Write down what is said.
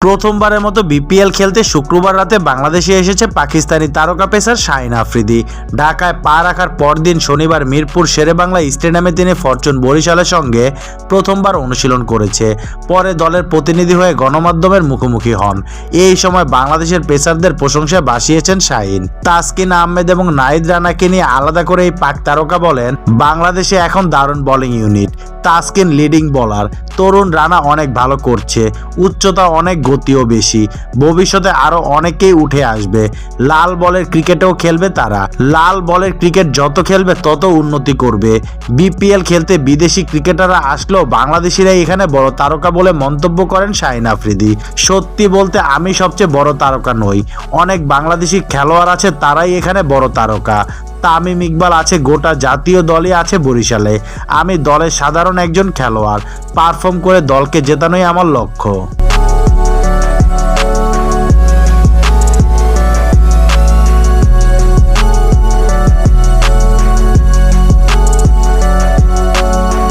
প্রথমবারের মতো বিপিএল খেলতে শুক্রবার রাতে বাংলাদেশে এসেছে পাকিস্তানি তারকা পেসার শাহিন আফ্রিদি। ঢাকায় পা রাখার পরদিন শনিবার মিরপুর শেরেবাংলা স্টেডিয়ামে তিনি ফরচুন বরিশালের সঙ্গে প্রথমবার অনুশীলন করেছে। পরে দলের প্রতিনিধি হয়ে গণমাধ্যমের মুখোমুখি হন। এই সময় বাংলাদেশের পেসারদের প্রশংসায় ভাসিয়েছেন শাহিন। তাসকিন আহমেদ এবং নাহিদ রানাকে নিয়ে আলাদা করে এই পাক তারকা বলেন, বাংলাদেশে এখন দারুণ bowling unit. Taskin leading bowler, তরুণ রানা অনেক ভালো করছে, উচ্চতা অনেক, গতিও বেশি। ভবিষ্যতে আরো অনেকেই উঠে আসবে। লাল বলের ক্রিকেটেও খেলবে তারা। লাল বলের ক্রিকেট যত খেলবে তত উন্নতি করবে। বিপিএল খেলতে বিদেশি ক্রিকেটাররা আসলেও বাংলাদেশিরাই এখানে বড় তারকা বলে মন্তব্য করেন শাহিন আফ্রিদি। সত্যি বলতে আমি সবচেয়ে বড় তারকা নই, অনেক বাংলাদেশি খেলোয়াড় আছে, তারাই এখানে বড় তারকা। তামিম ইকবাল আছে, গোটা জাতীয় দলই আছে বরিশালে। আমি দলের সাধারণ একজন খেলোয়াড়, পারফর্ম করে দলকে জেতানোই আমার লক্ষ্য।